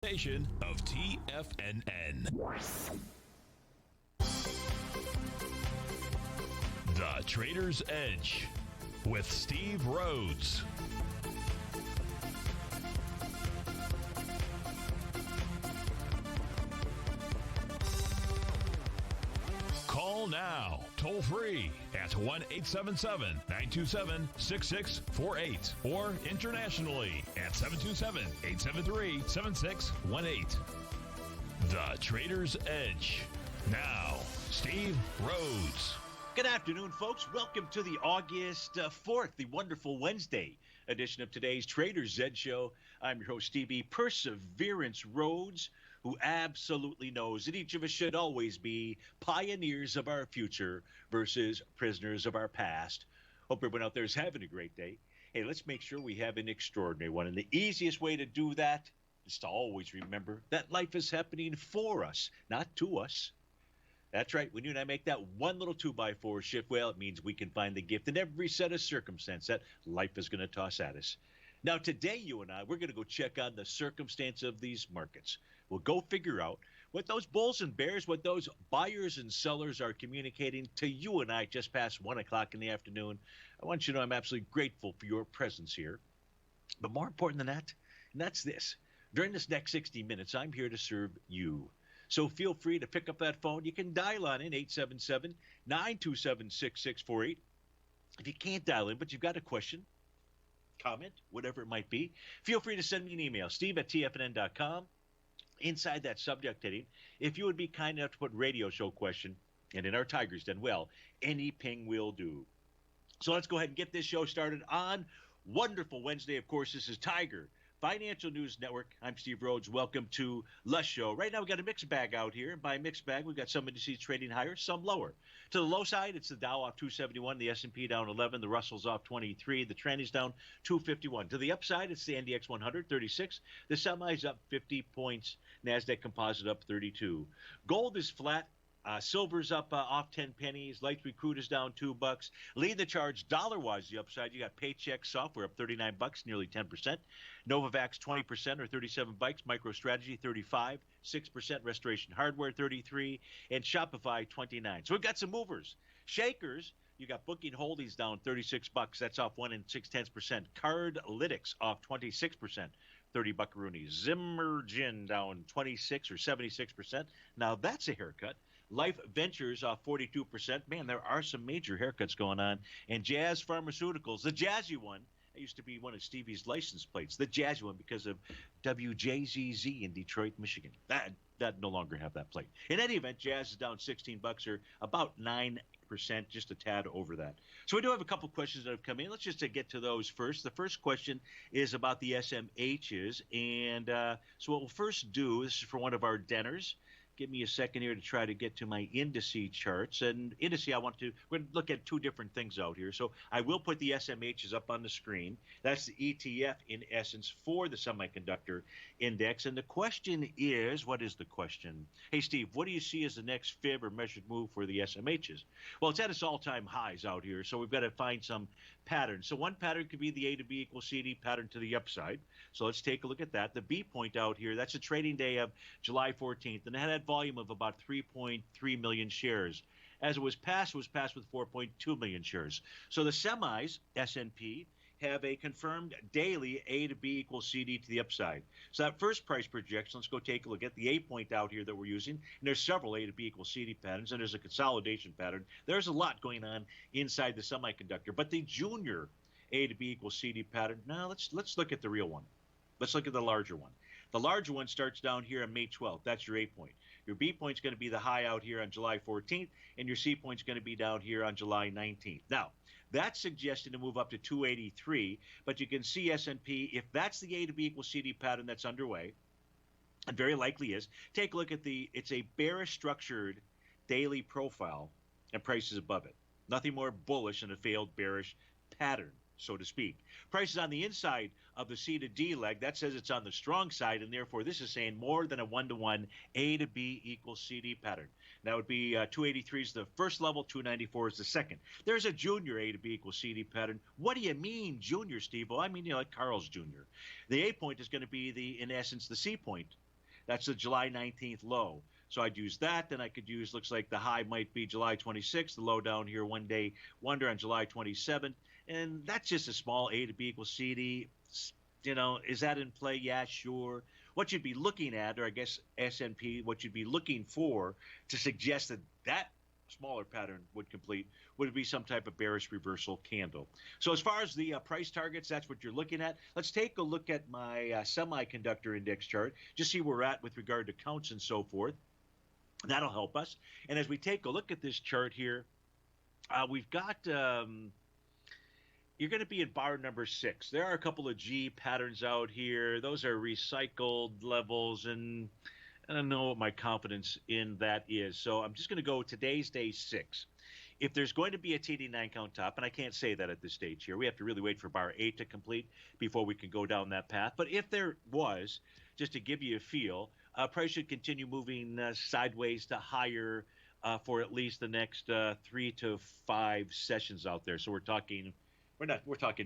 Station of TFNN. The Trader's Edge with Steve Rhodes. Call now, toll free at 1-877-927-6648 or internationally at 727-873-7618. The Trader's Edge. Now, Steve Rhodes. Good afternoon, folks. Welcome to the August 4th, the wonderful Wednesday edition of today's Trader's Edge Show. I'm your host, Stevie Perseverance Rhodes, who absolutely knows that each of us should always be pioneers of our future versus prisoners of our past. Hope everyone out there is having a great day. Hey, let's make sure we have an extraordinary one. And the easiest way to do that is to always remember that life is happening for us, not to us. That's right. When you and I make that one little 2x4 shift, well, it means we can find the gift in every set of circumstance that life is going to toss at us. Now, today, you and I, we're going to go check on the circumstance of these markets. We'll go figure out what those bulls and bears, what those buyers and sellers are communicating to you and I just past 1 o'clock in the afternoon. I want you to know I'm absolutely grateful for your presence here. But more important than that, and that's this. During this next 60 minutes, I'm here to serve you. So feel free to pick up that phone. You can dial on in 877-927-6648. If you can't dial in, but you've got a question, comment, whatever it might be, feel free to send me an email, steve@tfnn.com. Inside that subject heading, if you would be kind enough to put radio show question, and in our Tiger's Den, well, any ping will do. So let's go ahead and get this show started on wonderful Wednesday. Of course, this is Tiger Financial News Network. I'm Steve Rhodes. Welcome to the show. Right now, we've got a mixed bag out here. And by mixed bag, we've got some indices trading higher, some lower. To the low side, it's the Dow off 271, the S&P down 11, the Russell's off 23, the trend is down 251. To the upside, it's the NDX 100, 36. The semi's up 50 points. NASDAQ Composite up 32. Gold is flat. Silver's up off 10 pennies. Light recruit is down $2. Lead the charge dollar-wise, the upside. You got Paychex Software up $39, nearly 10%. Novavax 20% or 37 bikes. MicroStrategy 35, 6%. Restoration Hardware 33, and Shopify 29. So we've got some movers. Shakers. You got Booking Holdings down $36. That's off 1 6/10%. Cardlytics off 26%. 30 buckaroonies. Zimmergen down 26 or 76%. Now that's a haircut. Life Ventures off 42%. Man, there are some major haircuts going on. And Jazz Pharmaceuticals, the jazzy one, that used to be one of Stevie's license plates, the jazzy one because of WJZZ in Detroit, Michigan. That no longer have that plate. In any event, Jazz is down $16 or about 9%, just a tad over that. So we do have a couple questions that have come in. Let's just get to those first. The first question is about the SMHs. And so what we'll first do, this is for one of our Denners. Give me a second here to try to get to my indice charts. And indice, we're going to look at two different things out here. So I will put the SMHs up on the screen. That's the ETF in essence for the semiconductor index. And the question is, what is the question? Hey, Steve, what do you see as the next fib or measured move for the SMHs? Well, it's at its all-time highs out here. So we've got to find some patterns. So one pattern could be the A to B equals CD pattern to the upside. So let's take a look at that. The B point out here, that's a trading day of July 14th. And it had volume of about 3.3 million shares. As it was passed with 4.2 million shares. So the semis, S&P, have a confirmed daily A to B equals CD to the upside. So that first price projection, let's go take a look at the A point out here that we're using. And there's several A to B equals CD patterns, and there's a consolidation pattern. There's a lot going on inside the semiconductor. But the junior A to B equals CD pattern, now let's look at the real one. Let's look at the larger one. The larger one starts down here on May 12th. That's your A point. Your B point is going to be the high out here on July 14th, and your C point is going to be down here on July 19th. Now, that's suggesting to move up to 283, but you can see S&P, if that's the A to B equals CD pattern that's underway, and very likely is, take a look at it's a bearish structured daily profile and prices above it. Nothing more bullish than a failed bearish pattern, so to speak. Prices on the inside of the C to D leg, that says it's on the strong side, and therefore this is saying more than a 1-to-1 A to B equals CD pattern. That would be 283 is the first level, 294 is the second. There's a junior A to B equals CD pattern. What do you mean junior, Steve? Well, I mean, like Carl's Jr. The A point is going to be in essence, the C point That's the July 19th low. So I'd use that. Then I could use, looks like the high might be July 26th, the low down here one day wonder on July 27th. And that's just a small A to B equals CD. You know, is that in play? Yeah, sure. What you'd be looking at, or I guess S&P, what you'd be looking for to suggest that that smaller pattern would complete would be some type of bearish reversal candle. So as far as the price targets, that's what you're looking at. Let's take a look at my semiconductor index chart, just see where we're at with regard to counts and so forth. That'll help us. And as we take a look at this chart here, we've got you're going to be in bar number 6. There are a couple of G patterns out here. Those are recycled levels, and I don't know what my confidence in that is. So I'm just going to go today's day 6. If there's going to be a TD9 count top, and I can't say that at this stage here, we have to really wait for bar 8 to complete before we can go down that path. But if there was, just to give you a feel, price should continue moving sideways to higher for at least the next 3 to 5 sessions out there. So we're talking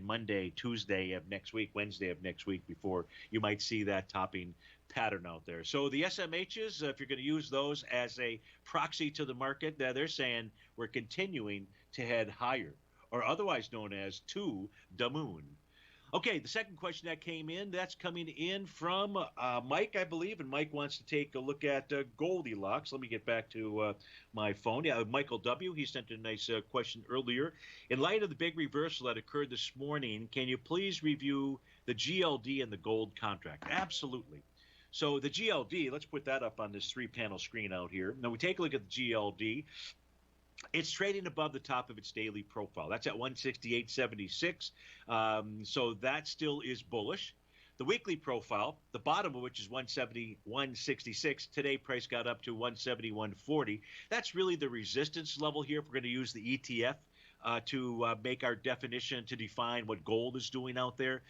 Monday, Tuesday of next week, Wednesday of next week before you might see that topping pattern out there. So the SMHs, if you're going to use those as a proxy to the market, they're saying we're continuing to head higher, or otherwise known as to the moon. Okay, the second question that came in, that's coming in from Mike, I believe, and Mike wants to take a look at Goldilocks. Let me get back to my phone. Yeah, Michael W., he sent a nice question earlier. In light of the big reversal that occurred this morning, can you please review the GLD and the gold contract? Absolutely. So the GLD, let's put that up on this 3-panel screen out here. Now we take a look at the GLD. It's trading above the top of its daily profile. That's at 168.76. So that still is bullish. The weekly profile, the bottom of which is 170.166. Today price got up to 171.40. That's really the resistance level here if we're going to use the ETF to make our definition to define what gold is doing out there.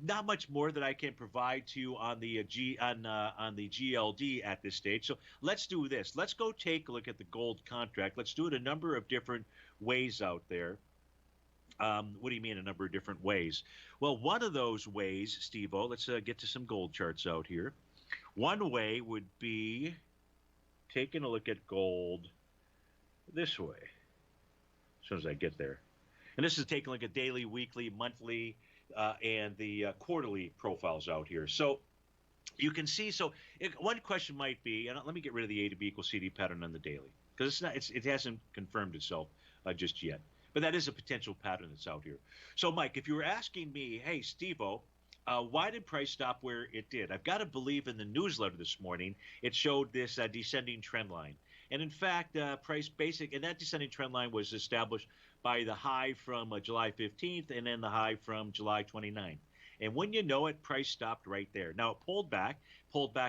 Not much more that I can provide to you on the GLD at this stage. So let's do this. Let's go take a look at the gold contract. Let's do it a number of different ways out there. What do you mean a number of different ways? Well, one of those ways, Steve-O, let's get to some gold charts out here. One way would be taking a look at gold this way. As soon as I get there. And this is taking a look at daily, weekly, monthly, and the quarterly profiles out here. So you can see, one question might be, and let me get rid of the A to B equals CD pattern on the daily, because it hasn't confirmed itself just yet. But that is a potential pattern that's out here. So Mike, if you were asking me, hey, Steve-O, why did price stop where it did? I've got to believe in the newsletter this morning, it showed this descending trend line. And in fact, price basic, and that descending trend line was established by the high from July 15th and then the high from July 29th. And when you know it, price stopped right there. Now it pulled back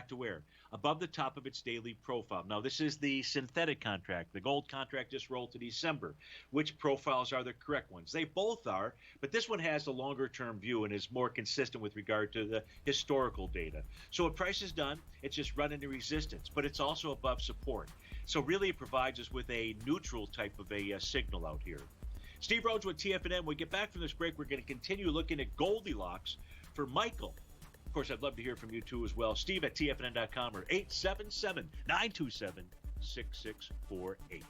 to where? Above the top of its daily profile. Now this is the synthetic contract. The gold contract just rolled to December. Which profiles are the correct ones? They both are, but this one has a longer term view and is more consistent with regard to the historical data. So what price has done, it's just run into resistance, but it's also above support. So really it provides us with a neutral type of a signal out here. Steve Rhodes with TFNN. When we get back from this break, we're going to continue looking at Goldilocks for Michael. Of course, I'd love to hear from you too as well. Steve at TFNN.com or 877-927-6648.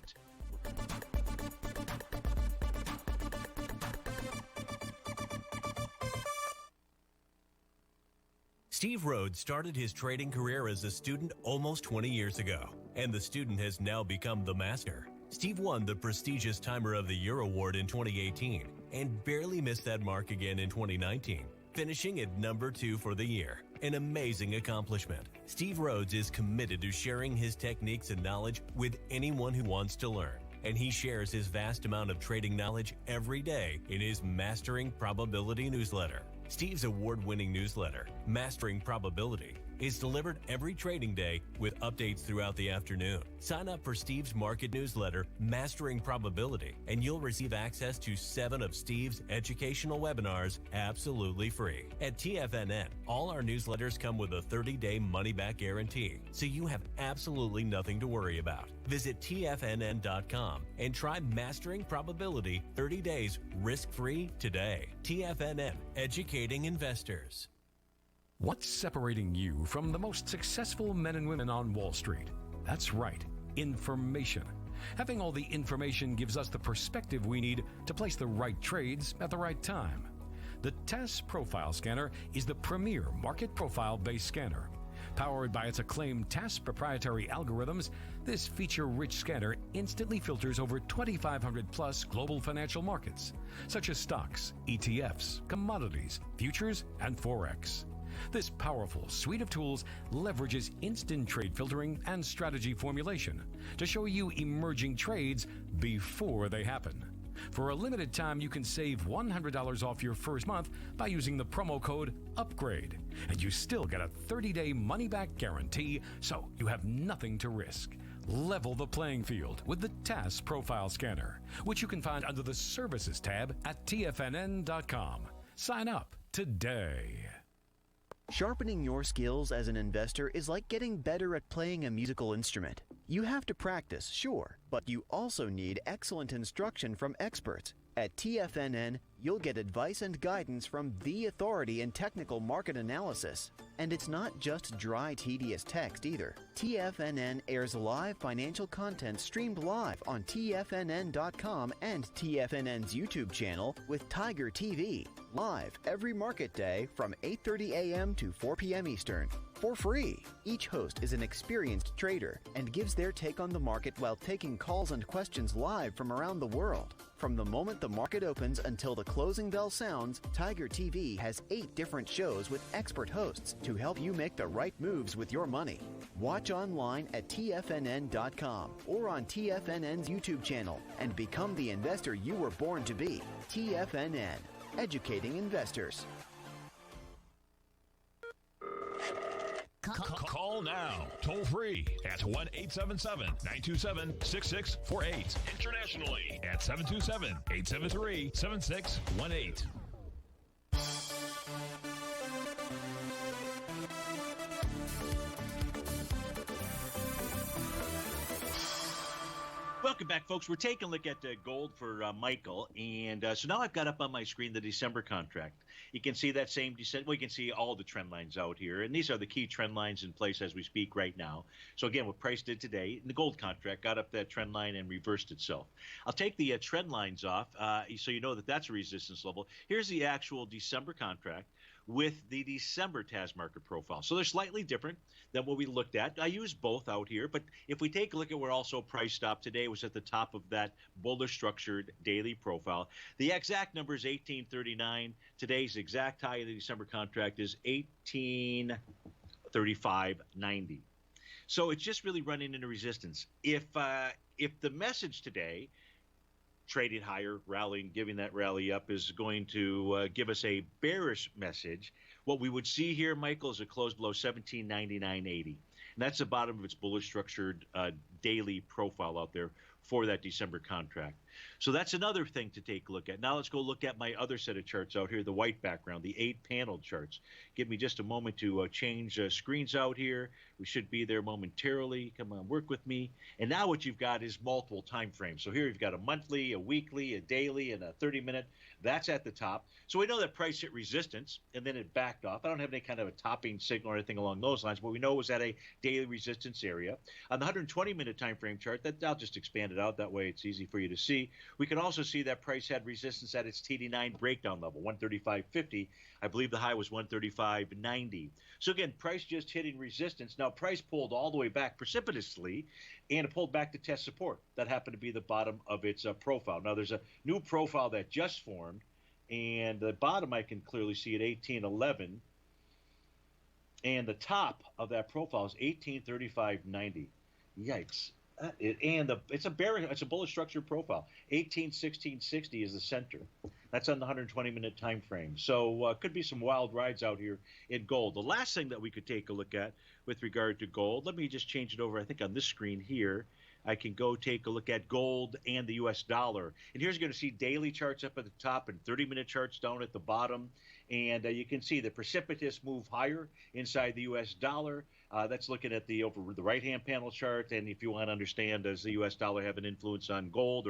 Steve Rhodes started his trading career as a student almost 20 years ago, and the student has now become the master. Steve won the prestigious Timer of the Year award in 2018 and barely missed that mark again in 2019, finishing at number 2 for the year. An amazing accomplishment. Steve Rhodes is committed to sharing his techniques and knowledge with anyone who wants to learn, and he shares his vast amount of trading knowledge every day in his Mastering Probability newsletter. Steve's award-winning newsletter, Mastering Probability, is delivered every trading day with updates throughout the afternoon. Sign up for Steve's market newsletter, Mastering Probability, and you'll receive access to 7 of Steve's educational webinars absolutely free. At TFNN, all our newsletters come with a 30-day money-back guarantee, so you have absolutely nothing to worry about. Visit TFNN.com and try Mastering Probability 30 days risk-free today. TFNN, educating investors. What's separating you from the most successful men and women on Wall Street? That's right, information. Having all the information gives us the perspective we need to place the right trades at the right time. The TAS Profile Scanner is the premier market profile-based scanner. Powered by its acclaimed TAS proprietary algorithms, this feature-rich scanner instantly filters over 2,500 plus global financial markets, such as stocks, ETFs, commodities, futures, and Forex. This powerful suite of tools leverages instant trade filtering and strategy formulation to show you emerging trades before they happen. For a limited time, you can save $100 off your first month by using the promo code UPGRADE, and you still get a 30-day money-back guarantee, so you have nothing to risk. Level the playing field with the TAS Profile Scanner, which you can find under the Services tab at TFNN.com. Sign up today. Sharpening your skills as an investor is like getting better at playing a musical instrument. You have to practice, sure, but you also need excellent instruction from experts. At TFNN, you'll get advice and guidance from the authority in technical market analysis. And it's not just dry, tedious text either. TFNN airs live financial content streamed live on TFNN.com and TFNN's YouTube channel with Tiger TV, live every market day from 8:30 a.m. to 4 p.m. Eastern. For free. Each host is an experienced trader and gives their take on the market while taking calls and questions live from around the world. From the moment the market opens until the closing bell sounds, Tiger TV has 8 different shows with expert hosts to help you make the right moves with your money. Watch online at TFNN.com or on TFNN's YouTube channel and become the investor you were born to be. TFNN, educating investors. Call now, toll free at 1-877-927-6648. Internationally at 727-873-7618. Welcome back, folks. We're taking a look at gold for Michael. And so now I've got up on my screen the December contract. You can see that same descent. Well, you can see all the trend lines out here. And these are the key trend lines in place as we speak right now. So, again, what price did today, the gold contract got up that trend line and reversed itself. I'll take the trend lines off so you know that that's a resistance level. Here's the actual December contract with the December TAS market profile. So they're slightly different than what we looked at. I use both out here, but if we take a look at where also price stopped today was at the top of that bullish structured daily profile. The exact number is 1839. Today's exact high of the December contract is 1835.90. So it's just really running into resistance. If the message today, trading higher, rallying, giving that rally up, is going to give us a bearish message, what we would see here, Michael, is a close below 1799.80. And that's the bottom of its bullish structured daily profile out there for that December contract. So that's another thing to take a look at. Now let's go look at my other set of charts out here, the white background, the 8-panel charts. Give me just a moment to change screens out here. We should be there momentarily. Come on, work with me. And now what you've got is multiple time frames. So here you've got a monthly, a weekly, a daily, and a 30-minute. That's at the top. So we know that price hit resistance, and then it backed off. I don't have any kind of a topping signal or anything along those lines, but we know it was at a daily resistance area. On the 120-minute time frame chart, I'll just expand it out. That way it's easy for you to see. We can also see that price had resistance at its TD9 breakdown level, 135.50. I believe the high was 135.90. So again, price just hitting resistance. Now price pulled all the way back precipitously, and it pulled back to test support. That happened to be the bottom of its profile. Now there's a new profile that just formed, and the bottom I can clearly see at 1811, and the top of that profile is 1835.90. Yikes. It's a bullish structured profile. 1816.60 is the center. That's on the 120-minute time frame. So could be some wild rides out here in gold. The last thing that we could take a look at with regard to gold, let me just change it over. I think on this screen here, I can go take a look at gold and the U.S. dollar. And here's you're going to see daily charts up at the top and 30-minute charts down at the bottom. And you can see the precipitous move higher inside the U.S. dollar. That's looking at the right-hand panel chart. And if you want to understand, does the U.S. dollar have an influence on gold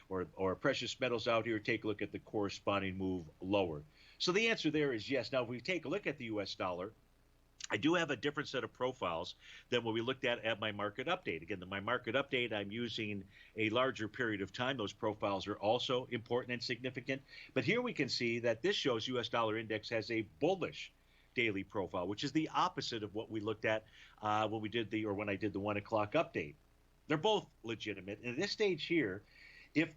or precious metals out here, take a look at the corresponding move lower. So the answer there is yes. Now, if we take a look at the U.S. dollar, I do have a different set of profiles than what we looked at my market update. Again, my market update, I'm using a larger period of time. Those profiles are also important and significant. But here we can see that this shows U.S. dollar index has a bullish daily profile, which is the opposite of what we looked at when I did the 1 o'clock update. They're both legitimate. And at this stage here, if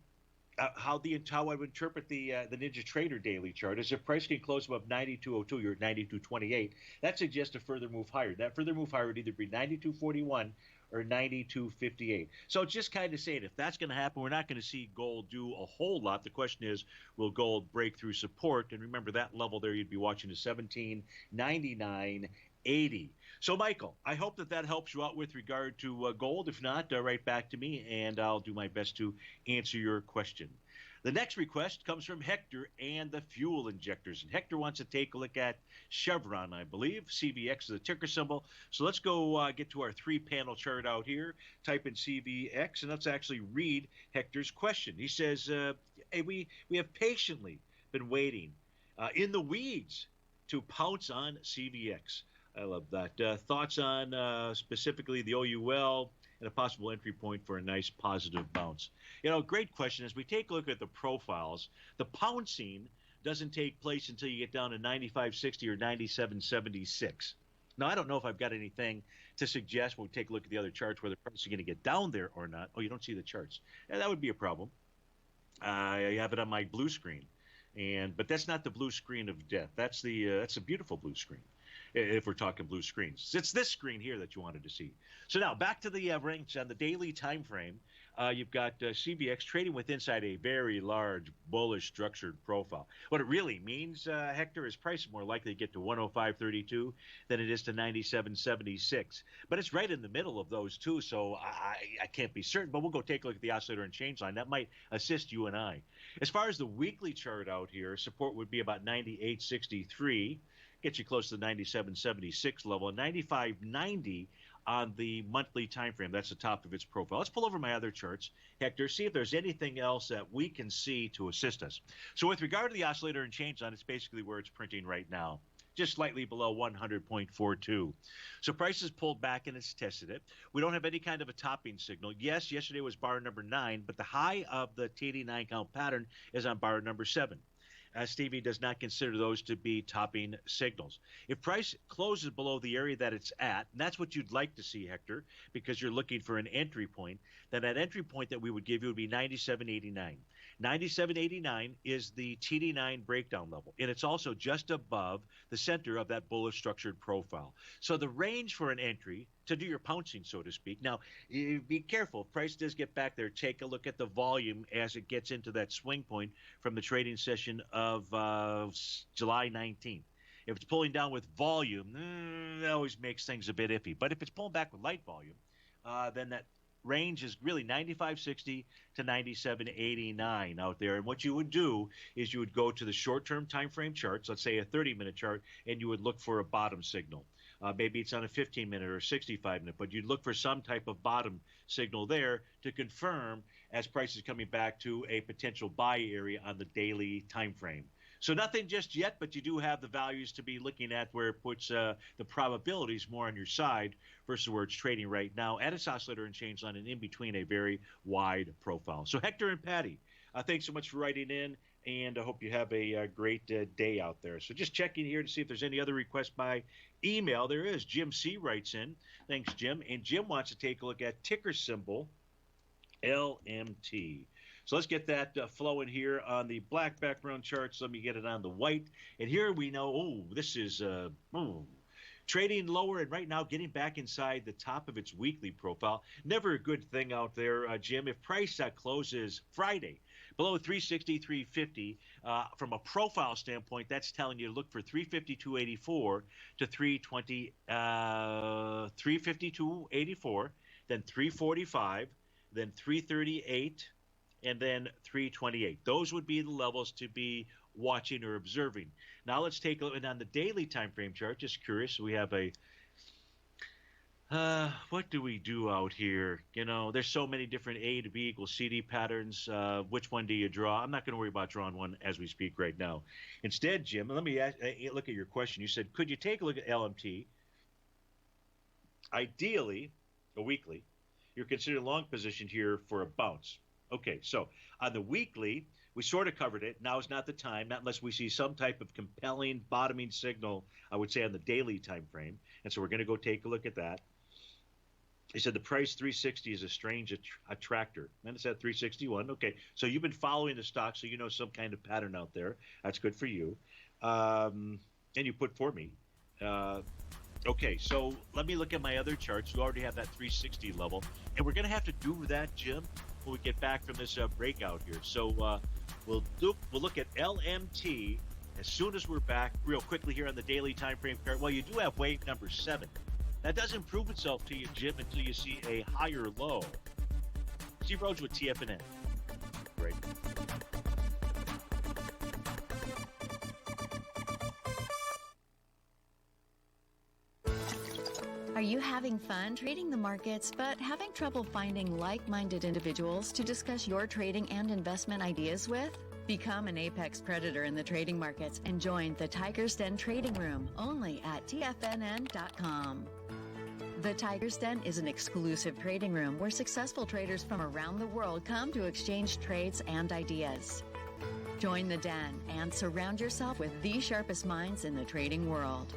how I would interpret the Ninja Trader daily chart is if price can close above 92.02, you're at 92.28. That suggests a further move higher. That further move higher would either be 92.41 or 92.58. So just kind of saying, if that's going to happen, we're not going to see gold do a whole lot. The question is, will gold break through support? And remember, that level there you'd be watching is 17.99.80. So, Michael, I hope that helps you out with regard to gold. If not, write back to me, and I'll do my best to answer your question. The next request comes from Hector and the fuel injectors. And Hector wants to take a look at Chevron, I believe. CVX is the ticker symbol. So let's go get to our 3-panel chart out here. Type in CVX, and let's actually read Hector's question. He says, hey, we have patiently been waiting in the weeds to pounce on CVX. I love that. Thoughts on specifically the OUL and a possible entry point for a nice positive bounce? Great question. As we take a look at the profiles, the pouncing doesn't take place until you get down to 95.60 or 97.76. Now, I don't know if I've got anything to suggest when we take a look at the other charts whether price is going to get down there or not. Oh, you don't see the charts. Yeah, that would be a problem. I have it on my blue screen, but that's not the blue screen of death. That's a beautiful blue screen. If we're talking blue screens, it's this screen here that you wanted to see. So now back to the range on the daily time frame. You've got CVX trading with inside a very large bullish structured profile. What it really means, Hector, is price is more likely to get to 105.32 than it is to 97.76. But it's right in the middle of those two, so I can't be certain. But we'll go take a look at the oscillator and change line. That might assist you and I. As far as the weekly chart out here, support would be about 98.63. Gets you close to the 97.76 level, and 95.90 on the monthly time frame. That's the top of its profile. Let's pull over my other charts, Hector, see if there's anything else that we can see to assist us. So with regard to the oscillator and change line, it's basically where it's printing right now, just slightly below 100.42. So price has pulled back and it's tested it. We don't have any kind of a topping signal. Yes, yesterday was bar number 9, but the high of the TD9 count pattern is on bar number 7. Stevie does not consider those to be topping signals. If price closes below the area that it's at, and that's what you'd like to see, Hector, because you're looking for an entry point, then that entry point that we would give you would be 97.89. 97.89 is the TD9 breakdown level, and it's also just above the center of that bullish structured profile. So the range for an entry to do your pouncing, so to speak. Now, be careful. If price does get back there, take a look at the volume as it gets into that swing point from the trading session of July 19th. If it's pulling down with volume, that always makes things a bit iffy. But if it's pulling back with light volume, then that range is really 95.60 to 97.89 out there. And what you would do is you would go to the short-term time frame charts, let's say a 30-minute chart, and you would look for a bottom signal. Maybe it's on a 15-minute or 65-minute, but you'd look for some type of bottom signal there to confirm as price is coming back to a potential buy area on the daily time frame. So nothing just yet, but you do have the values to be looking at where it puts the probabilities more on your side versus where it's trading right now at its oscillator and change line and in between a very wide profile. So Hector and Patty, thanks so much for writing in, and I hope you have a great day out there. So just checking here to see if there's any other requests by email. There is. Jim C. writes in. Thanks, Jim. And Jim wants to take a look at ticker symbol LMT. So let's get that flowing here on the black background charts. Let me get it on the white. And here we know, this is trading lower and right now getting back inside the top of its weekly profile. Never a good thing out there, Jim. If price closes Friday below 360, 350, from a profile standpoint, that's telling you to look for 352.84 to 320, 352.84, then 345, then 338, and then 328. Those would be the levels to be watching or observing. Now let's take a look on the daily time frame chart. Just curious, we have a what do we do out here? There's so many different A to B equals CD patterns. Which one do you draw? I'm not going to worry about drawing one as we speak right now. Instead, Jim, let me look at your question. You said, could you take a look at LMT Ideally, a weekly, you're considered a long position here for a bounce. Okay, so on the weekly, we sort of covered it. Now is not the time, not unless we see some type of compelling bottoming signal, I would say, on the daily time frame. And so we're going to go take a look at that. He said the price 360 is a strange attractor. And it's at 361. Okay, so you've been following the stock, so you know some kind of pattern out there. That's good for you. And you put for me. Okay, so let me look at my other charts. You already have that 360 level. And we're going to have to do that, Jim, when we get back from this breakout here. So we'll look at LMT as soon as we're back real quickly here on the daily time frame chart. Well, you do have wave number 7. That doesn't prove itself to you, Jim, until you see a higher low. Steve Rhodes with TFNN. Great. Are you having fun trading the markets but having trouble finding like-minded individuals to discuss your trading and investment ideas with? Become an apex predator in the trading markets and join the Tiger's Den Trading Room only at TFNN.com. The Tiger's Den is an exclusive trading room where successful traders from around the world come to exchange trades and ideas. Join the den and surround yourself with the sharpest minds in the trading world.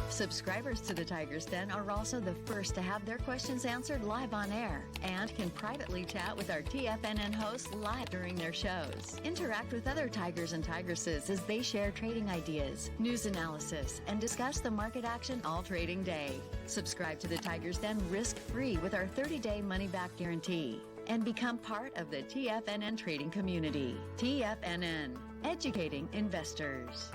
Subscribers to the Tiger's Den are also the first to have their questions answered live on air and can privately chat with our TFNN hosts live during their shows. Interact with other Tigers and Tigresses as they share trading ideas, news analysis, and discuss the market action all trading day. Subscribe to the Tiger's Den risk-free with our 30-day money-back guarantee and become part of the TFNN trading community. TFNN, educating investors.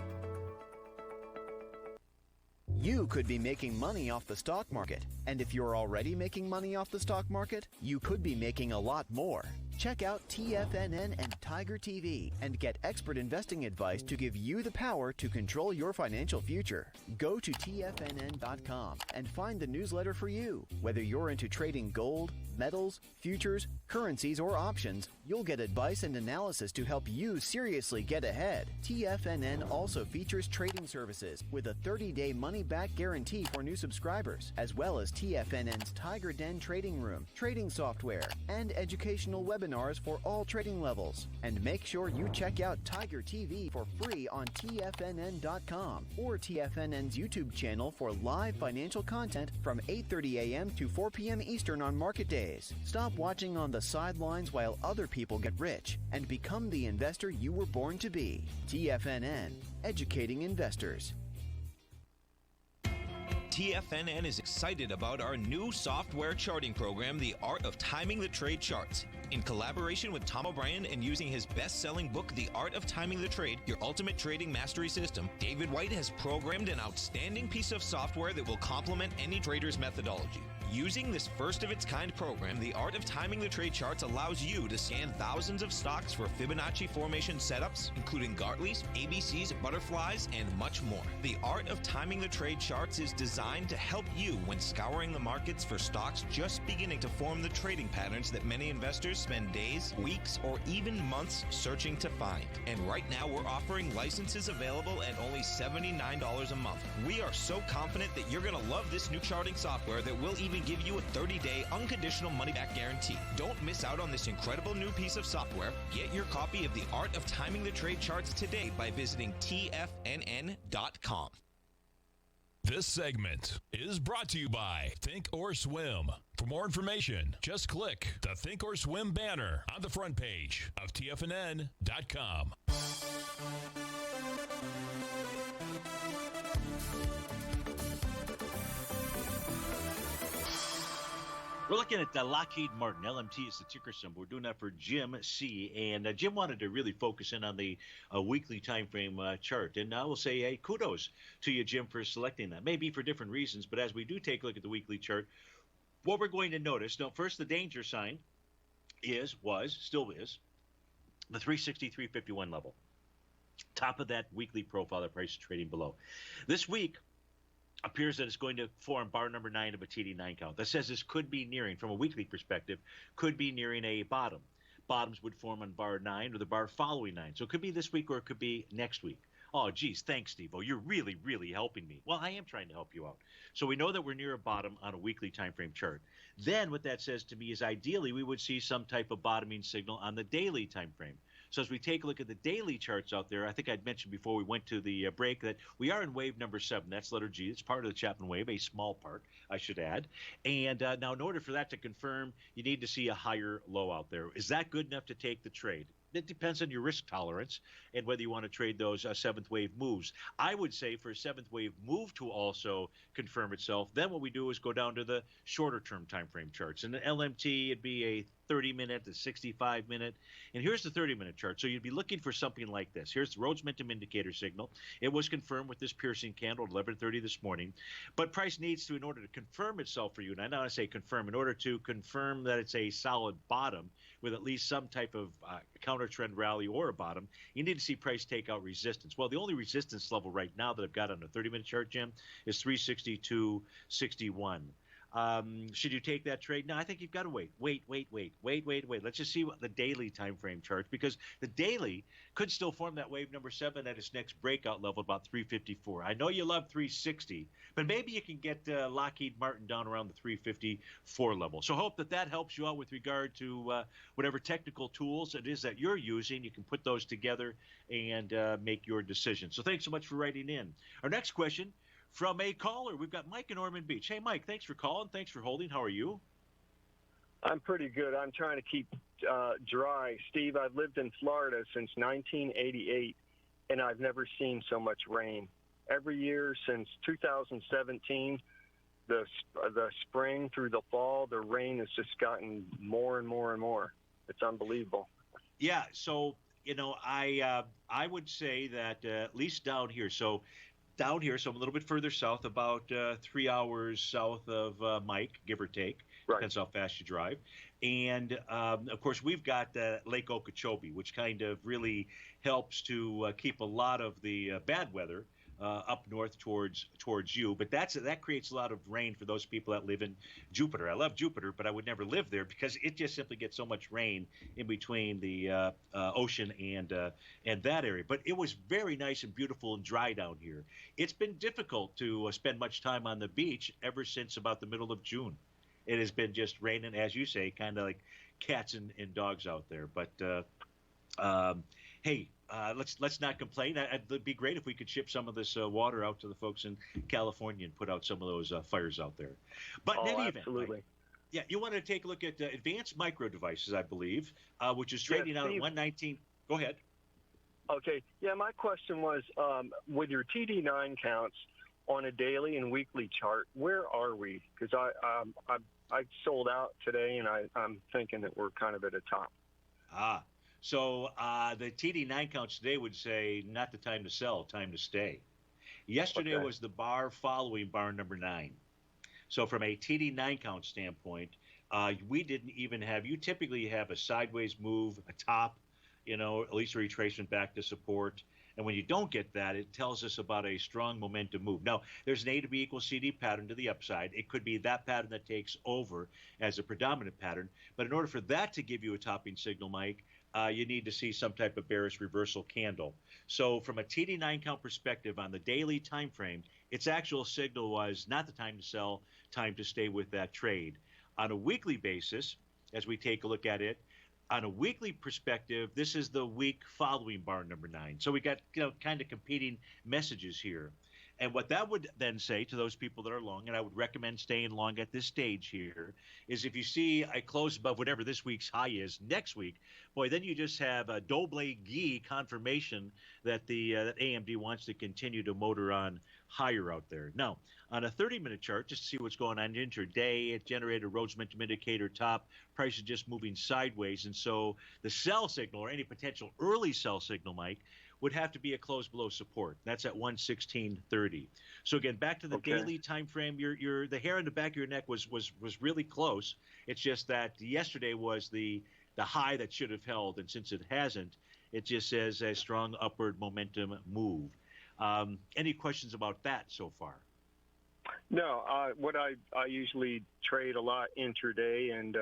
You could be making money off the stock market. And if you're already making money off the stock market, you could be making a lot more. Check out TFNN and Tiger TV and get expert investing advice to give you the power to control your financial future. Go to TFNN.com and find the newsletter for you. Whether you're into trading gold, metals, futures, currencies, or options, you'll get advice and analysis to help you seriously get ahead. TFNN also features trading services with a 30-day money-back guarantee for new subscribers, as well as TFNN's Tiger Den Trading Room, trading software, and educational webinars for all trading levels. And make sure you check out Tiger TV for free on TFNN.com or TFNN's YouTube channel for live financial content from 8:30 a.m. to 4 p.m. Eastern on market days. Stop watching on the sidelines while other people get rich and become the investor you were born to be. TFNN, educating investors. TFNN is excited about our new software charting program, The Art of Timing the Trade Charts. In collaboration with Tom O'Brien and using his best-selling book, The Art of Timing the Trade, Your Ultimate Trading Mastery System, David White has programmed an outstanding piece of software that will complement any trader's methodology. Using this first-of-its-kind program, The Art of Timing the Trade Charts allows you to scan thousands of stocks for Fibonacci formation setups, including Gartleys, ABCs, butterflies, and much more. The Art of Timing the Trade Charts is designed to help you when scouring the markets for stocks just beginning to form the trading patterns that many investors spend days, weeks, or even months searching to find. And right now, we're offering licenses available at only $79 a month. We are so confident that you're going to love this new charting software that will even give you a 30-day unconditional money-back guarantee. Don't miss out on this incredible new piece of software. Get your copy of The Art of Timing the Trade Charts today by visiting TFNN.com. This segment is brought to you by Thinkorswim. For more information, just click the Thinkorswim banner on the front page of TFNN.com. We're looking at the Lockheed Martin. LMT is the ticker symbol. We're doing that for Jim C. And Jim wanted to really focus in on the weekly time frame chart. And I will say, hey, kudos to you, Jim, for selecting that. Maybe for different reasons, but as we do take a look at the weekly chart, what we're going to notice, now, first, the danger sign still is, the 360, 351 level. Top of that weekly profile, the price is trading below. This week, appears that it's going to form bar number 9 of a TD9 count. That says this could be nearing, from a weekly perspective, could be nearing a bottom. Bottoms would form on bar 9 or the bar following 9. So it could be this week or it could be next week. Oh, geez, thanks, Steve. Oh, you're really, really helping me. Well, I am trying to help you out. So we know that we're near a bottom on a weekly time frame chart. Then what that says to me is ideally we would see some type of bottoming signal on the daily time frame. So as we take a look at the daily charts out there, I think I'd mentioned before we went to the break that we are in wave number 7. That's letter G. It's part of the Chapman wave, a small part, I should add. And now in order for that to confirm, you need to see a higher low out there. Is that good enough to take the trade? It depends on your risk tolerance and whether you want to trade those seventh wave moves. I would say for a seventh wave move to also confirm itself, then what we do is go down to the shorter term time frame charts. And the LMT, it'd be a 30-minute, a 65-minute. And here's the 30-minute chart. So you'd be looking for something like this. Here's the Rhodes Momentum Indicator signal. It was confirmed with this piercing candle at 11:30 this morning. But price needs to, in order to confirm itself for you, and I know I say confirm, in order to confirm that it's a solid bottom with at least some type of counter trend rally or a bottom, you need to see price take out resistance. Well, the only resistance level right now that I've got on the 30-minute chart, Jim, is 362.61. Should you take that trade? No, I think you've got to wait. Let's just see what the daily time frame charts, because the daily could still form that wave number 7 at its next breakout level, about 354. I know you love 360, but maybe you can get Lockheed Martin down around the 354 level. So hope that helps you out with regard to whatever technical tools it is that you're using. You can put those together and make your decision. So thanks so much for writing in. Our next question from a caller. We've got Mike in Ormond Beach. Hey, Mike, thanks for calling. Thanks for holding. How are you? I'm pretty good. I'm trying to keep dry. Steve, I've lived in Florida since 1988, and I've never seen so much rain. Every year since 2017, the spring through the fall, the rain has just gotten more and more and more. It's unbelievable. Yeah, so, I would say that at least down here, so I'm a little bit further south, about 3 hours south of Mike, give or take. Right. Depends how fast you drive. And, of course, we've got Lake Okeechobee, which kind of really helps to keep a lot of the bad weather up north towards you. But that creates a lot of rain for those people that live in Jupiter. I love Jupiter, but I would never live there because it just simply gets so much rain in between the ocean and that area. But it was very nice and beautiful and dry down here. It's been difficult to spend much time on the beach ever since about the middle of June. It has been just raining, as you say, kind of like cats and dogs out there. But hey, let's not complain. It'd be great if we could ship some of this water out to the folks in California and put out some of those fires out there. But in any event, Mike, yeah, you wanted to take a look at Advanced Micro Devices, I believe, which is trading out at 119. Go ahead. Okay. Yeah, my question was, with your TD9 counts on a daily and weekly chart, where are we? Because I sold out today, and I'm thinking that we're kind of at a top. So the TD9 counts today would say not the time to sell, time to stay. Yesterday was the bar following bar number 9. So from a TD9 count standpoint, we didn't even have – you typically have a sideways move, a top, at least a retracement back to support. And when you don't get that, it tells us about a strong momentum move. Now, there's an A to B equals CD pattern to the upside. It could be that pattern that takes over as a predominant pattern. But in order for that to give you a topping signal, Mike, you need to see some type of bearish reversal candle. So from a TD9 count perspective on the daily time frame, its actual signal was not the time to sell, time to stay with that trade. On a weekly basis, as we take a look at it, on a weekly perspective, this is the week following bar number 9. So we got kind of competing messages here. And what that would then say to those people that are long, and I would recommend staying long at this stage here, is if you see a close above whatever this week's high is next week, boy, then you just have a double ghee confirmation that that AMD wants to continue to motor on higher out there. Now, on a 30-minute chart, just to see what's going on intraday, it generated a Rhodes Momentum Indicator top. Price is just moving sideways. And so the sell signal or any potential early sell signal, Mike, would have to be a close below support. That's at 116.30. So again, back to the daily time frame, the hair on the back of your neck was really close. It's just that yesterday was the high that should have held, and since it hasn't, it just says a strong upward momentum move. Any questions about that so far? No, what I usually trade a lot intraday, and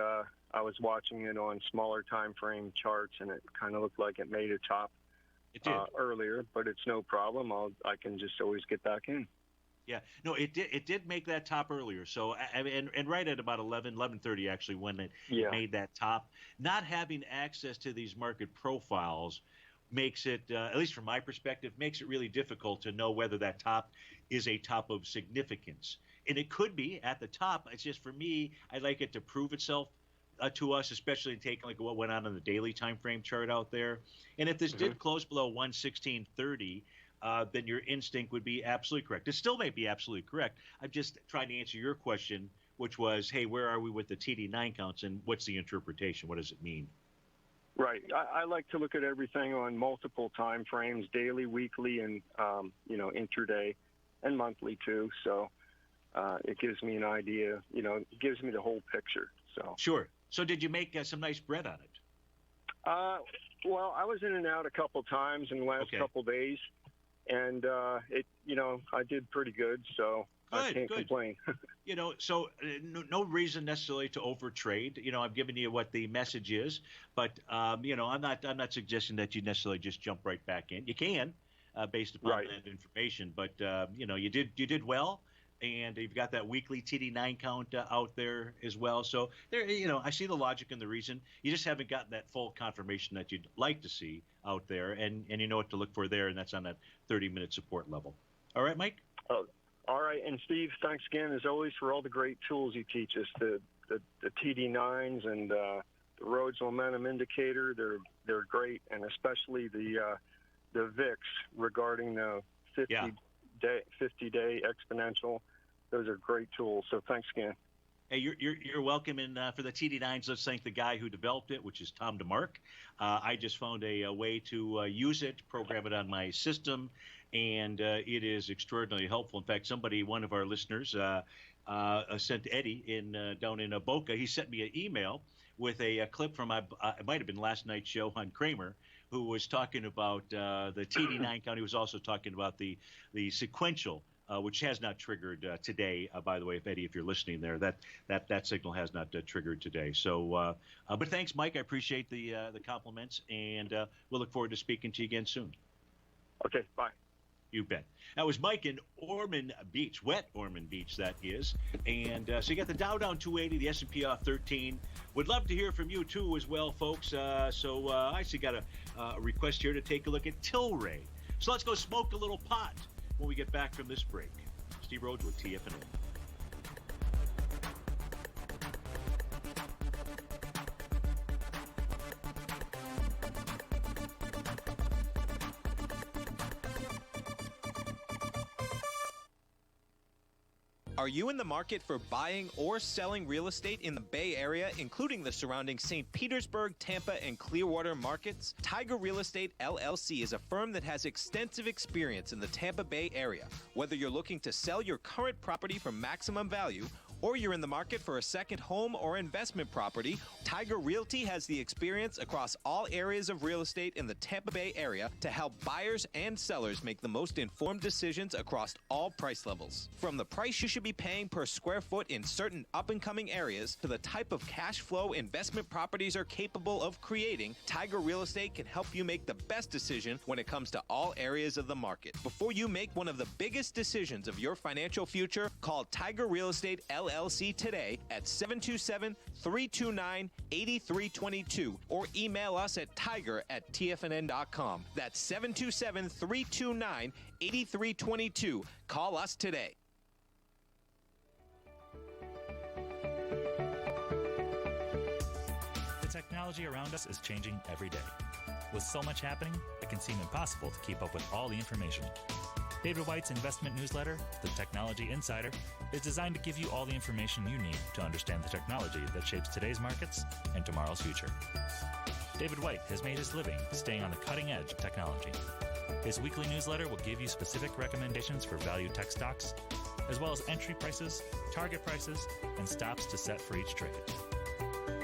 I was watching it on smaller time frame charts, and it kind of looked like it made a top earlier, but it's no problem. I can just always get back in. Yeah, no, it did make that top earlier. So, and right at about 11:30 actually, when it made that top. Not having access to these market profiles makes it, at least from my perspective, makes it really difficult to know whether that top is a top of significance. And it could be at the top. It's just, for me, I'd like it to prove itself to us, especially taking like what went on in the daily time frame chart out there. And if this did close below 116.30, then your instinct would be absolutely correct. It still may be absolutely correct. I'm just trying to answer your question, which was, hey, where are we with the TD9 counts, and what's the interpretation? What does it mean? Right. I like to look at everything on multiple time frames, daily, weekly, and intraday, and monthly too. So it gives me an idea. It gives me the whole picture. So sure. So did you make some nice bread on it? Well, I was in and out a couple times in the last couple days, and I did pretty good. So I can't complain. So no reason necessarily to overtrade. I'm giving you what the message is, but I'm not suggesting that you necessarily just jump right back in. You can, based upon that information, but you did well, and you've got that weekly TD9 count out there as well. So there, I see the logic and the reason. You just haven't gotten that full confirmation that you'd like to see out there, and you know what to look for there, and that's on that 30-minute support level. All right, Mike? All right, and Steve, thanks again, as always, for all the great tools you teach us, the TD9s and the Rhodes Momentum Indicator. They're great, and especially the VIX regarding the 50-day exponential. Those are great tools, so thanks again. Hey, you're welcome. And for the TD9s, let's thank the guy who developed it, which is Tom DeMark. I just found a way to use it, program it on my system, and it is extraordinarily helpful. In fact, one of our listeners, sent Eddie down in Boca. He sent me an email with a clip from it might have been last night's show on Kramer, who was talking about the TD9 count. He was also talking about the sequential. Which has not triggered today, by the way, if you're listening there, that signal has not triggered today. So, but thanks, Mike. I appreciate the compliments, and we'll look forward to speaking to you again soon. Okay, bye. You bet. That was Mike in Ormond Beach, wet Ormond Beach, that is. And so you got the Dow down 280, the S&P off 13. Would love to hear from you, too, as well, folks. So I actually got a request here to take a look at Tilray. So let's go smoke a little pot when we get back from this break. Steve Rhodes with TFNN. Are you in the market for buying or selling real estate in the Bay Area, including the surrounding St. Petersburg, Tampa, and Clearwater markets? Tiger Real Estate LLC is a firm that has extensive experience in the Tampa Bay area. Whether you're looking to sell your current property for maximum value, or you're in the market for a second home or investment property, Tiger Realty has the experience across all areas of real estate in the Tampa Bay area to help buyers and sellers make the most informed decisions across all price levels. From the price you should be paying per square foot in certain up-and-coming areas to the type of cash flow investment properties are capable of creating, Tiger Real Estate can help you make the best decision when it comes to all areas of the market. Before you make one of the biggest decisions of your financial future, call Tiger Real Estate LLC today at 727-329-8322 or email us at tiger@tfnn.com. That's 727-329-8322. Call us today. The technology around us is changing every day. With so much happening, it can seem impossible to keep up with all the information. David White's investment newsletter, The Technology Insider, is designed to give you all the information you need to understand the technology that shapes today's markets and tomorrow's future. David White has made his living staying on the cutting edge of technology. His weekly newsletter will give you specific recommendations for value tech stocks, as well as entry prices, target prices, and stops to set for each trade.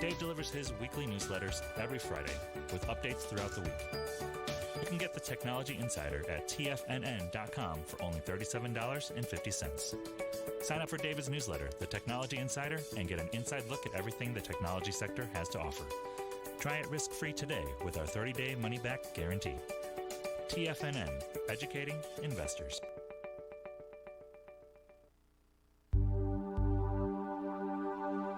Dave delivers his weekly newsletters every Friday with updates throughout the week. You can get the Technology Insider at TFNN.com for only $37.50. Sign up for David's newsletter, The Technology Insider, and get an inside look at everything the technology sector has to offer. Try it risk-free today with our 30-day money-back guarantee. TFNN, educating investors.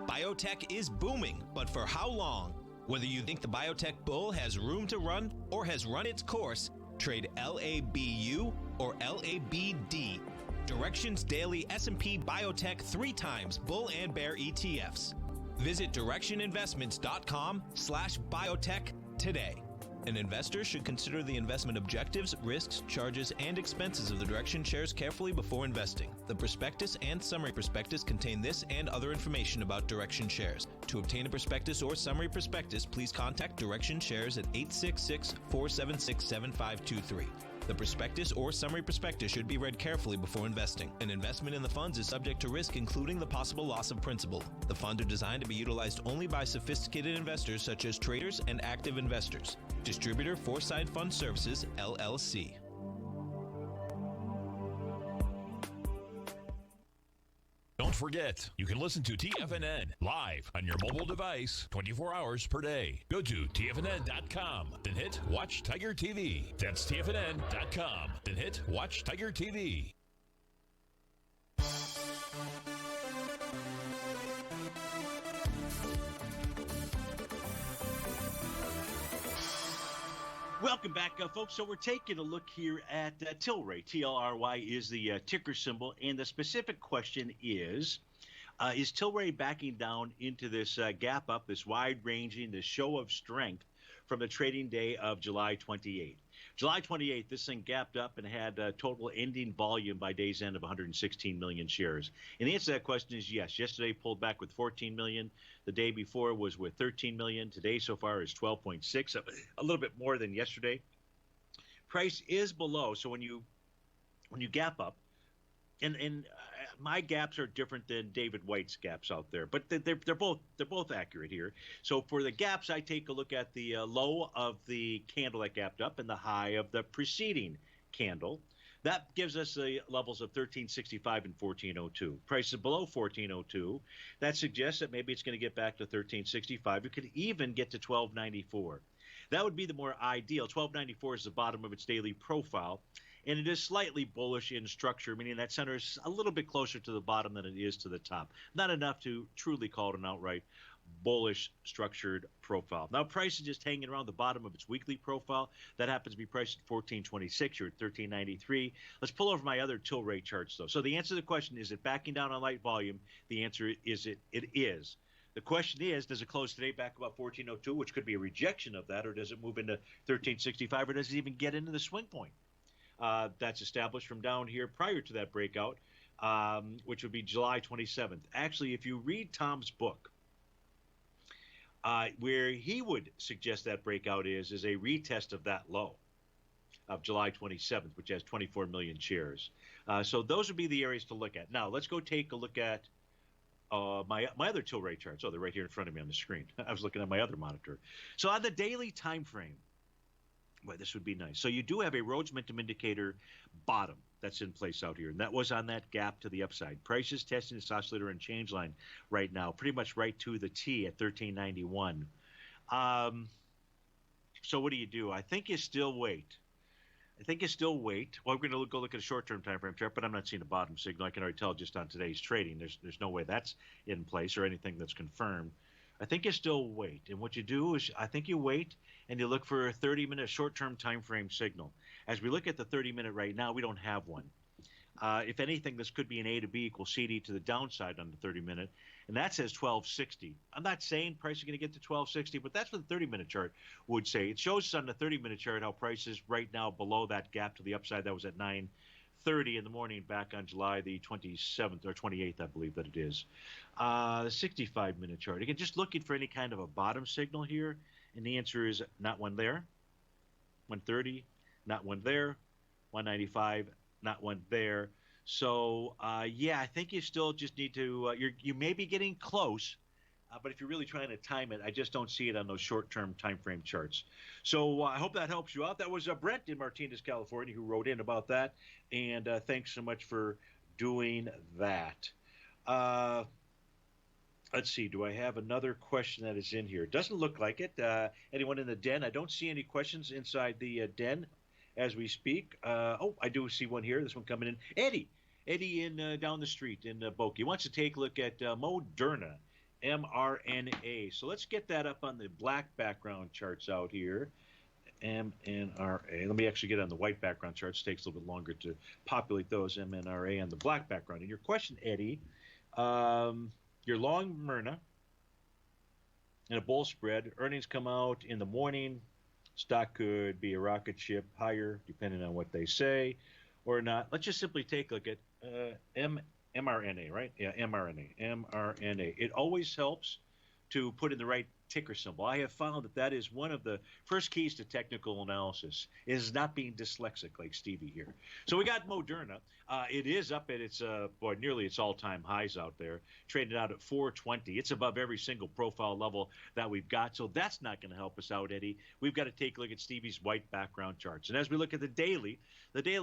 Biotech is booming, but for how long? Whether you think the biotech bull has room to run or has run its course, trade LABU or LABD. Direction's daily S&P Biotech 3 times bull and bear ETFs. Visit directioninvestments.com/biotech today. An investor should consider the investment objectives, risks, charges, and expenses of the Direction shares carefully before investing. The prospectus and summary prospectus contain this and other information about Direction shares. To obtain a prospectus or summary prospectus, please contact Direction shares at 866-476-7523. The prospectus or summary prospectus should be read carefully before investing. An investment in the funds is subject to risk, including the possible loss of principal. The funds are designed to be utilized only by sophisticated investors such as traders and active investors. Distributor Foreside Fund Services, LLC. Don't forget, you can listen to TFNN live on your mobile device 24 hours per day. Go to TFNN.com, then hit Watch Tiger TV. That's TFNN.com, then hit Watch Tiger TV. Welcome back, folks. So we're taking a look here at Tilray. TLRY is the ticker symbol, and the specific question is Tilray backing down into this gap up, this wide-ranging, this show of strength from the trading day of July 28th? July 28th, this thing gapped up and had a total ending volume by day's end of 116 million shares. And the answer to that question is yes. Yesterday pulled back with 14 million. The day before was with 13 million. Today so far is 12.6, a little bit more than yesterday. Price is below. So when you gap up, and my gaps are different than David White's gaps out there, but they're both accurate here. So for the gaps, I take a look at the low of the candle that gapped up and the high of the preceding candle. That gives us the levels of 1365 and 1402. Price is below 1402. That suggests that maybe it's going to get back to 1365. It could even get to 1294. That would be the more ideal. 1294 is the bottom of its daily profile. And it is slightly bullish in structure, meaning that center is a little bit closer to the bottom than it is to the top. Not enough to truly call it an outright bullish structured profile. Now, price is just hanging around the bottom of its weekly profile. That happens to be priced at 1426. You're at 1393. Let's pull over my other Tilray charts, though. So the answer to the question, is it backing down on light volume? The answer is it is. The question is, does it close today back about 1402, which could be a rejection of that, or does it move into 1365, or does it even get into the swing point? That's established from down here prior to that breakout, which would be July 27th. Actually, if you read Tom's book, where he would suggest that breakout is a retest of that low of July 27th, which has 24 million shares. So those would be the areas to look at. Now, let's go take a look at my other Tilray charts. Oh, they're right here in front of me on the screen. I was looking at my other monitor. So on the daily time frame, boy, this would be nice. So you do have a Rhodes Momentum Indicator bottom that's in place out here, and that was on that gap to the upside. Price is testing this oscillator and change line right now, pretty much right to the T at 1391. So what do? I think you still wait. Well, we're going to go look at a short-term time frame chart, but I'm not seeing a bottom signal. I can already tell just on today's trading. There's no way that's in place or anything that's confirmed. I think you still wait. And what you do is I think you wait and you look for a 30-minute short-term time frame signal. As we look at the 30-minute right now, we don't have one. If anything, this could be an A to B equals CD to the downside on the 30-minute, and that says 1260. I'm not saying price is going to get to 1260, but that's what the 30-minute chart would say. It shows us on the 30-minute chart how price is right now below that gap to the upside that was at 9:30 in the morning back on July the 27th or 28th, I believe that it is. The 65-minute chart. Again, just looking for any kind of a bottom signal here, and the answer is not one there. 130, not one there. 195, not one there. So, yeah, I think you still just need to you may be getting close, but if you're really trying to time it, I just don't see it on those short-term time frame charts. So I hope that helps you out. That was Brent in Martinez, California, who wrote in about that, and thanks so much for doing that. Let's see. Do I have another question that is in here? It doesn't look like it. Anyone in the den? I don't see any questions inside the den as we speak. I do see one here. This one coming in. Eddie in down the street in Boca. He wants to take a look at Moderna, mRNA. So let's get that up on the black background charts out here. mNRA. Let me actually get on the white background charts. It takes a little bit longer to populate those. mNRA on the black background. And your question, Eddie, you're long Myrna in a bull spread. Earnings come out in the morning. Stock could be a rocket ship higher, depending on what they say or not. Let's just simply take a look at mRNA, right? Yeah, mRNA. It always helps to put in the right ticker symbol. I have found that is one of the first keys to technical analysis, is not being dyslexic like Stevie here. So we got Moderna. It is up at its nearly its all-time highs out there, traded out at 420. It's above every single profile level that we've got, so that's not going to help us out, Eddie. We've got to take a look at Stevie's white background charts. And as we look at the daily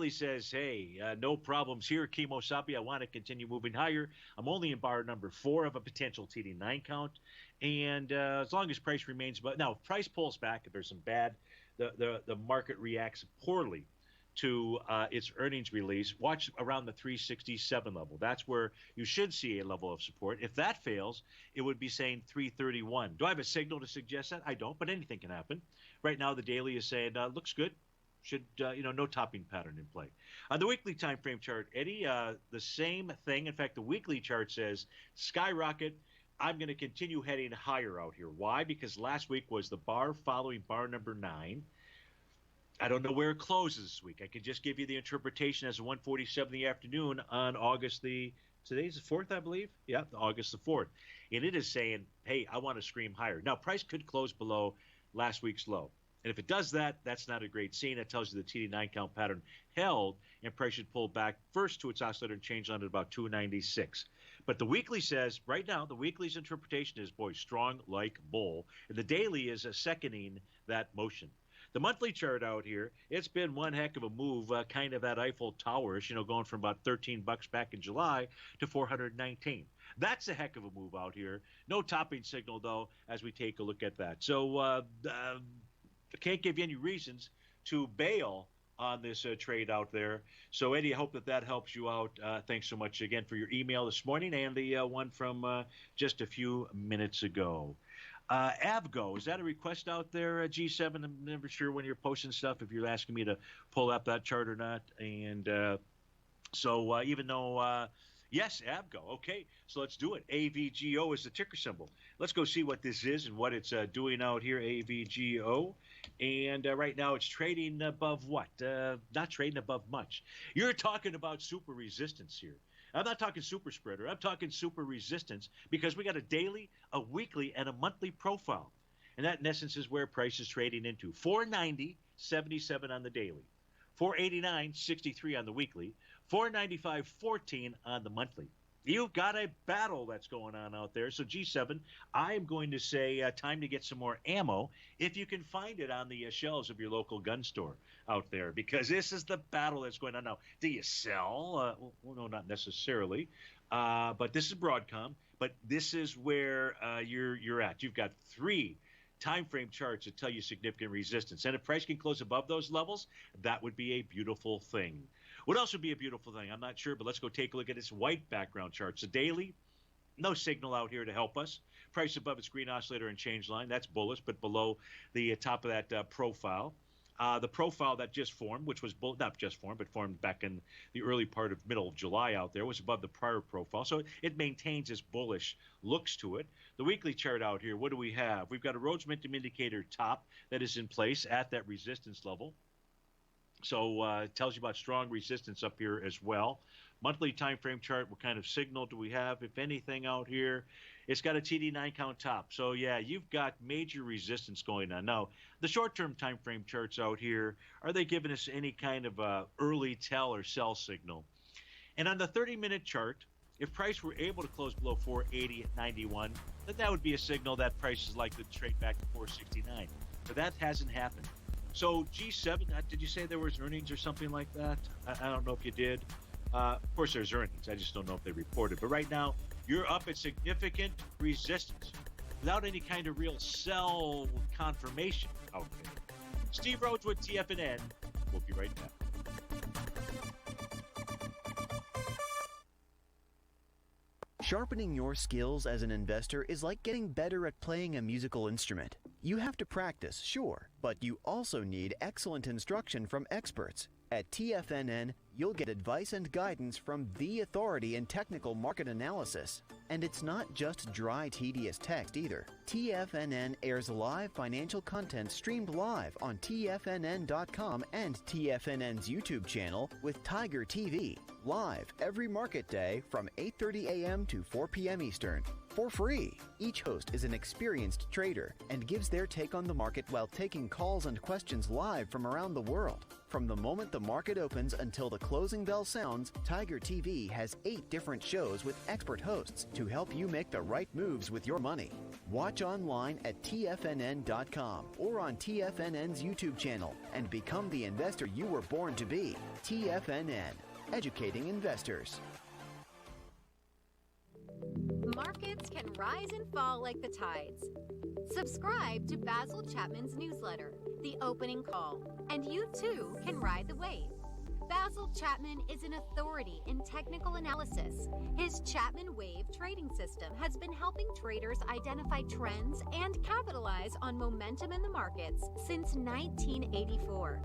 says, hey, no problems here, Kimosabi. I want to continue moving higher. I'm only in bar number 4 of a potential TD9 count. And as long as price remains above, now if price pulls back, if there's some bad, the market reacts poorly to its earnings release. Watch around the 367 level. That's where you should see a level of support. If that fails, it would be saying 331. Do I have a signal to suggest that? I don't, but anything can happen. Right now, the daily is saying looks good. Should no topping pattern in play. On the weekly time frame chart, Eddie, the same thing. In fact, the weekly chart says skyrocket. I'm going to continue heading higher out here. Why? Because last week was the bar following bar number 9. I don't know where it closes this week. I could just give you the interpretation as 1:47 in the afternoon on August today's the 4th, I believe. Yeah, August the 4th. And it is saying, hey, I want to scream higher. Now, price could close below last week's low. And if it does that, that's not a great scene. It tells you the TD9 count pattern held, and price should pull back first to its oscillator and change on at about 296. But the weekly says, right now, the weekly's interpretation is, boy, strong like bull. And the daily is seconding that motion. The monthly chart out here, it's been one heck of a move, kind of that Eiffel Towers, going from about $13 back in July to 419. That's a heck of a move out here. No topping signal, though, as we take a look at that. So I can't give you any reasons to bail on this trade out there. So, Eddie, I hope that helps you out. Thanks so much again for your email this morning and the one from just a few minutes ago. Avgo, is that a request out there, G7? I'm never sure when you're posting stuff if you're asking me to pull up that chart or not. And so even though yes, Avgo. Okay, so let's do it. AVGO is the ticker symbol. Let's go see what this is and what it's doing out here, AVGO. And right now it's trading above what? Not trading above much. You're talking about super resistance here. I'm not talking super spreader. I'm talking super resistance because we got a daily, a weekly, and a monthly profile. And that, in essence, is where price is trading into. 490.77 on the daily. 489.63 on the weekly. 495.14 on the monthly. You've got a battle that's going on out there. So, G7, I am going to say time to get some more ammo if you can find it on the shelves of your local gun store out there, because this is the battle that's going on now. Do you sell? Well, no, not necessarily. But this is Broadcom. But this is where you're at. You've got 3 time frame charts that tell you significant resistance. And if price can close above those levels, that would be a beautiful thing. What else would be a beautiful thing? I'm not sure, but let's go take a look at its white background charts. The daily, no signal out here to help us. Price above its green oscillator and change line, that's bullish, but below the top of that profile. The profile that just formed, which was not just formed, but formed back in the early part of middle of July out there, was above the prior profile. So it maintains its bullish looks to it. The weekly chart out here, what do we have? We've got a Rhodes Momentum Indicator top that is in place at that resistance level. So it tells you about strong resistance up here as well. Monthly time frame chart, what kind of signal do we have, if anything, out here? It's got a TD9 count top. So, yeah, you've got major resistance going on. Now, the short-term time frame charts out here, are they giving us any kind of early tell or sell signal? And on the 30-minute chart, if price were able to close below 480.91, then that would be a signal that price is likely to trade back to 469. But that hasn't happened. So G7, did you say there was earnings or something like that? I don't know if you did. Of course, there's earnings. I just don't know if they reported. But right now, you're up at significant resistance without any kind of real sell confirmation out there. Steve Rhodes with TFNN. We'll be right back. Sharpening your skills as an investor is like getting better at playing a musical instrument. You have to practice, sure, but you also need excellent instruction from experts. At TFNN, you'll get advice and guidance from the authority in technical market analysis. And it's not just dry, tedious text either. TFNN airs live financial content streamed live on TFNN.com and TFNN's YouTube channel with Tiger TV, live every market day from 8:30 a.m. to 4 p.m. Eastern. For free. Each host is an experienced trader and gives their take on the market while taking calls and questions live from around the world. From the moment the market opens until the closing bell sounds, Tiger TV has 8 different shows with expert hosts to help you make the right moves with your money. Watch online at TFNN.com or on TFNN's YouTube channel and become the investor you were born to be. TFNN, educating investors. Markets can rise and fall like the tides. Subscribe to Basil Chapman's newsletter, The Opening Call, and you too can ride the wave. Basil Chapman is an authority in technical analysis. His Chapman Wave trading system has been helping traders identify trends and capitalize on momentum in the markets since 1984.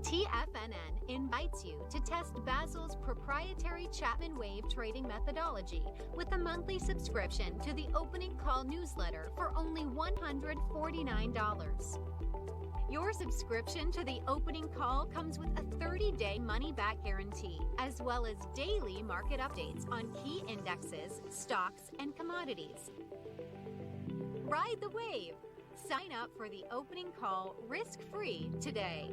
TFNN invites you to test Basil's proprietary Chapman Wave trading methodology with a monthly subscription to the Opening Call newsletter for only $149. Your subscription to the Opening Call comes with a 30-day money-back guarantee, as well as daily market updates on key indexes, stocks, and commodities. Ride the wave. Sign up for the Opening Call risk-free today.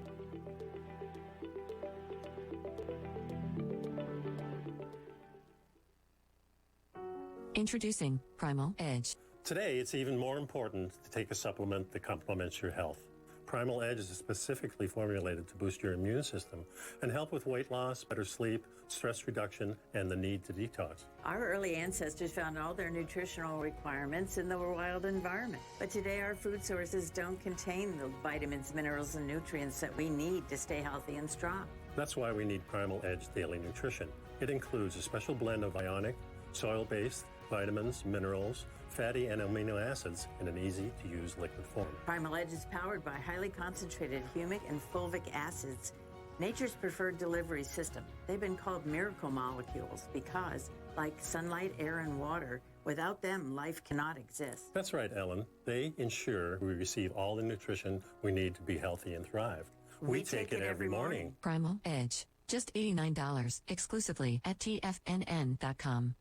Introducing Primal Edge. Today, it's even more important to take a supplement that complements your health. Primal Edge is specifically formulated to boost your immune system and help with weight loss, better sleep, stress reduction, and the need to detox. Our early ancestors found all their nutritional requirements in the wild environment. But today, our food sources don't contain the vitamins, minerals, and nutrients that we need to stay healthy and strong. That's why we need Primal Edge Daily Nutrition. It includes a special blend of ionic, soil-based, vitamins, minerals, fatty and amino acids in an easy-to-use liquid form. Primal Edge is powered by highly concentrated humic and fulvic acids, nature's preferred delivery system. They've been called miracle molecules because, like sunlight, air, and water, without them, life cannot exist. That's right, Ellen. They ensure we receive all the nutrition we need to be healthy and thrive. We take it every morning. Primal Edge. Just $89 exclusively at TFNN.com.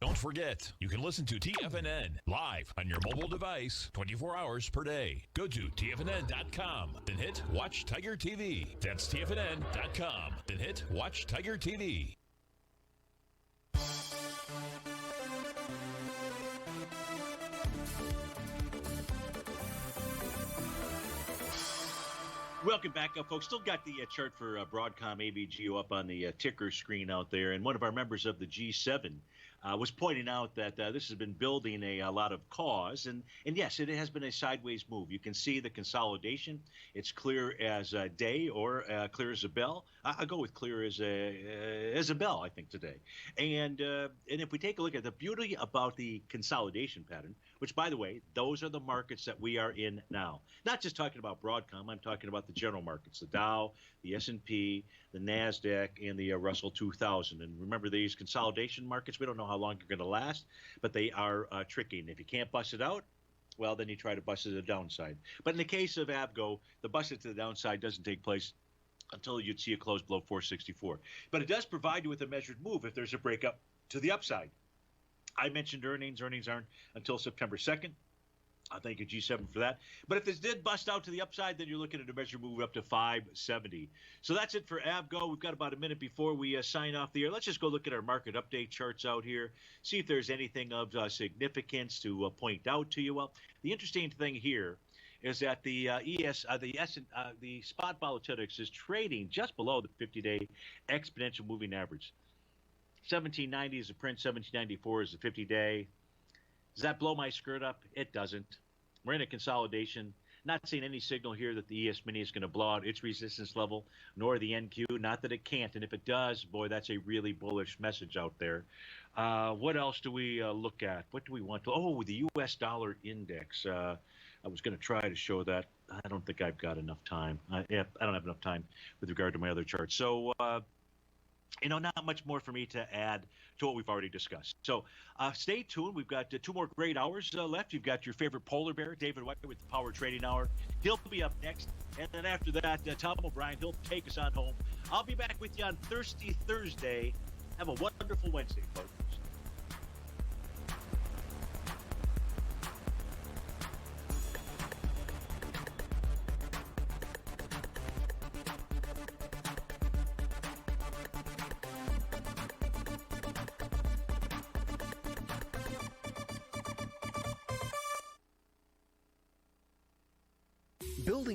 Don't forget, you can listen to TFNN live on your mobile device 24 hours per day. Go to TFNN.com, then hit Watch Tiger TV. That's TFNN.com, then hit Watch Tiger TV. Welcome back, folks. Still got the chart for Broadcom AVGO up on the ticker screen out there. And one of our members of the G7 was pointing out that this has been building a lot of cause. And yes, it has been a sideways move. You can see the consolidation. It's clear as a day or clear as a bell. I'll go with clear as a bell, I think, today. And if we take a look at the beauty about the consolidation pattern, which, by the way, those are the markets that we are in now. Not just talking about Broadcom. I'm talking about the general markets, the Dow, the S&P, the NASDAQ, and the Russell 2000. And remember, these consolidation markets, we don't know how long they're going to last, but they are tricky. And if you can't bust it out, well, then you try to bust it to the downside. But in the case of ABGO, the bust it to the downside doesn't take place until you'd see a close below 464. But it does provide you with a measured move if there's a breakup to the upside. I mentioned earnings. Earnings aren't until September 2nd. I thank you, G7, for that. But if this did bust out to the upside, then you're looking at a measure move up to 570. So that's it for ABGO. We've got about a minute before we sign off the year. Let's just go look at our market update charts out here, see if there's anything of significance to point out to you. Well, the interesting thing here is that the spot volatility is trading just below the 50-day exponential moving average. 1790 is the print, 1794 is the 50-day. Does that blow my skirt up? It doesn't. We're in a consolidation. Not seeing any signal here that the ES Mini is going to blow out its resistance level, nor the NQ. Not that it can't, and if it does, boy, that's a really bullish message out there. What else do we look at? What do we want to? Oh, the U.S. dollar index. I was going to try to show that. I don't think I've got enough time. I don't have enough time with regard to my other charts. So, not much more for me to add to what we've already discussed. So stay tuned. We've got 2 more great hours left. You've got your favorite polar bear, David White, with the Power Trading Hour. He'll be up next. And then after that, Tom O'Brien, he'll take us on home. I'll be back with you on Thirsty Thursday. Have a wonderful Wednesday, folks. Building